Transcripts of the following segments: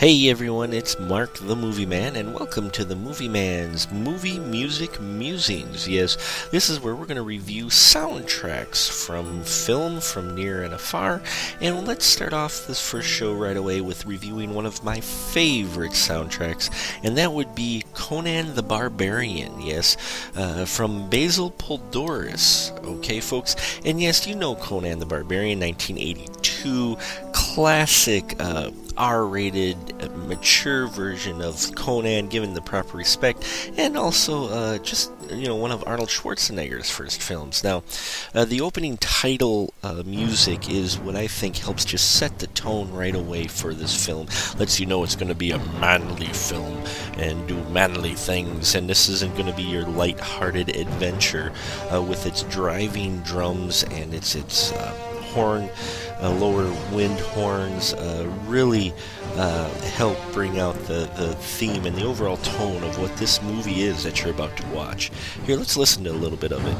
Hey everyone, it's Mark the Movie Man, and welcome to the Movie Man's Movie Music Musings. Yes, this is where we're going to review soundtracks from film from near and afar, and let's start off this first show right away with reviewing one of my favorite soundtracks, and that would be Conan the Barbarian, yes, from Basil Poledouris, okay folks, and yes, you know Conan the Barbarian, 1982, classic, R-rated, mature version of Conan, given the proper respect, and also just one of Arnold Schwarzenegger's first films. Now, the opening title music is what I think helps just set the tone right away for this film. Lets you know it's going to be a manly film and do manly things, and this isn't going to be your light-hearted adventure with its driving drums and its horn, lower wind horns really help bring out the theme and the overall tone of what this movie is that you're about to watch. Here, let's listen to a little bit of it.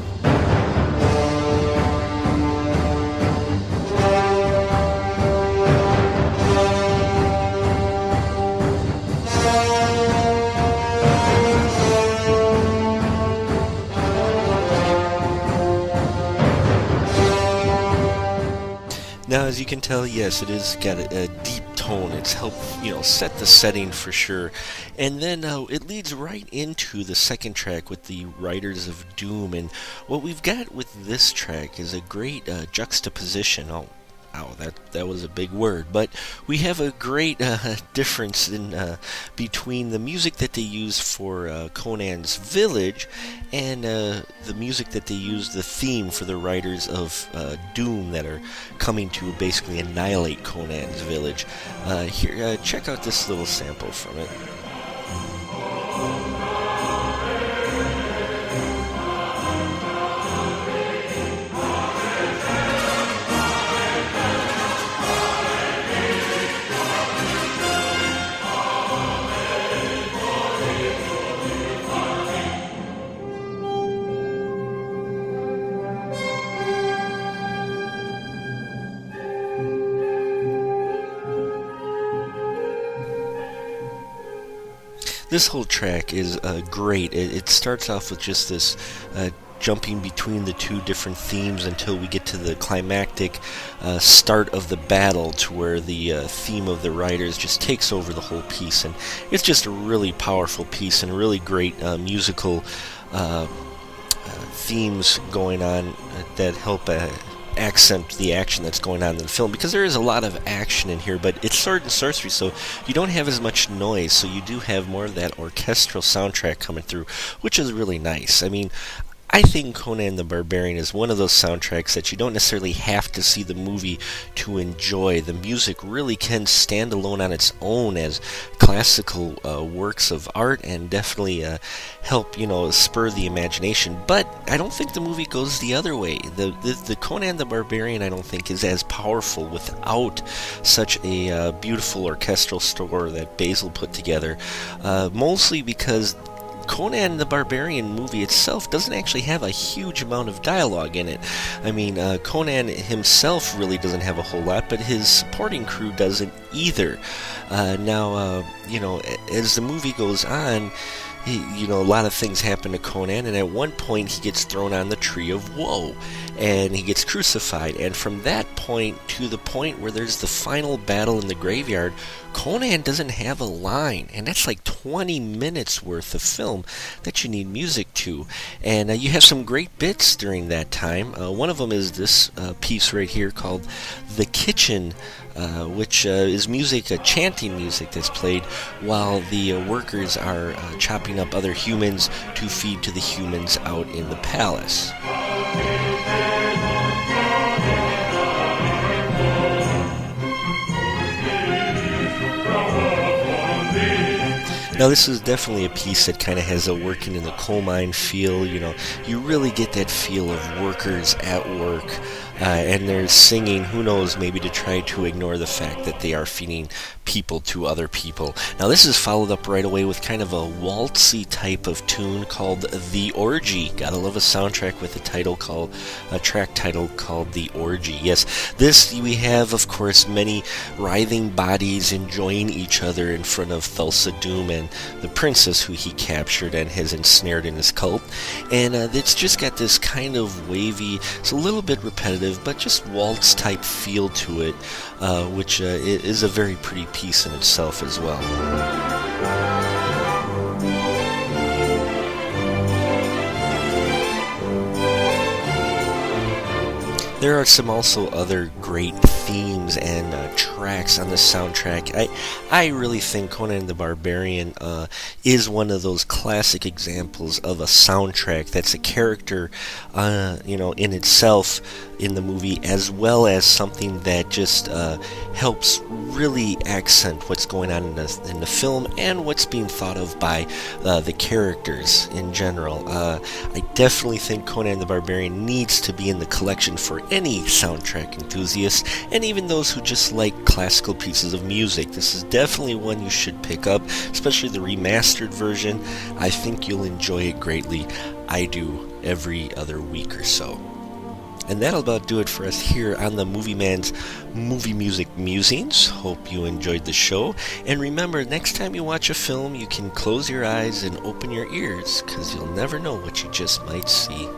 Now, as you can tell, yes, it is got a deep tone. It's helped, set the setting for sure. And then it leads right into the second track with the Riders of Doom. And what we've got with this track is a great juxtaposition. That was a big word, but we have a great difference in between the music that they use for Conan's village and the music that they use, the theme for the Riders of Doom that are coming to basically annihilate Conan's village. Here, check out this little sample from it. This whole track is great. It starts off with just this jumping between the two different themes until we get to the climactic start of the battle, to where the theme of the riders just takes over the whole piece. And it's just a really powerful piece and really great musical themes going on that help accent the action that's going on in the film, because there is a lot of action in here, but it's sword and sorcery, so you don't have as much noise, so you do have more of that orchestral soundtrack coming through, which is really nice. I mean, I think Conan the Barbarian is one of those soundtracks that you don't necessarily have to see the movie to enjoy. The music really can stand alone on its own as classical works of art, and definitely help, spur the imagination. But I don't think the movie goes the other way. The Conan the Barbarian, I don't think, is as powerful without such a beautiful orchestral score that Basil put together, mostly because Conan the Barbarian movie itself doesn't actually have a huge amount of dialogue in it. I mean, Conan himself really doesn't have a whole lot, but his supporting crew doesn't either. Now, as the movie goes on, a lot of things happen to Conan, and at one point he gets thrown on the tree of woe, and he gets crucified, and from that point to the point where there's the final battle in the graveyard, Conan doesn't have a line, and that's like 20 minutes worth of film that you need music to. And you have some great bits during that time. One of them is this piece right here called The Kitchen, which is music, chanting music that's played while the workers are chopping up other humans to feed to the humans out in the palace. Now, this is definitely a piece that kind of has a working in the coal mine feel. You really get that feel of workers at work, and they're singing, who knows, maybe to try to ignore the fact that they are feeding people to other people. Now this is followed up right away with kind of a waltzy type of tune called The Orgy. Gotta love a soundtrack with a track title called The Orgy. Yes, this we have, of course, many writhing bodies enjoying each other in front of Thulsa Doom and the princess who he captured and has ensnared in his cult. And it's just got this kind of wavy, it's a little bit repetitive, but just waltz type feel to it, which is a very pretty piece in itself as well. There are some also other great themes and tracks on the soundtrack. I really think Conan the Barbarian is one of those classic examples of a soundtrack that's a character, in itself in the movie, as well as something that just helps really accent what's going on in the film and what's being thought of by the characters in general. I definitely think Conan the Barbarian needs to be in the collection for any soundtrack enthusiast, and even those who just like classical pieces of music. This is definitely one you should pick up, especially the remastered version. I think you'll enjoy it greatly. I do every other week or so. And that'll about do it for us here on the Movieman's Movie Music Musings. Hope you enjoyed the show. And remember, next time you watch a film, you can close your eyes and open your ears, because you'll never know what you just might see.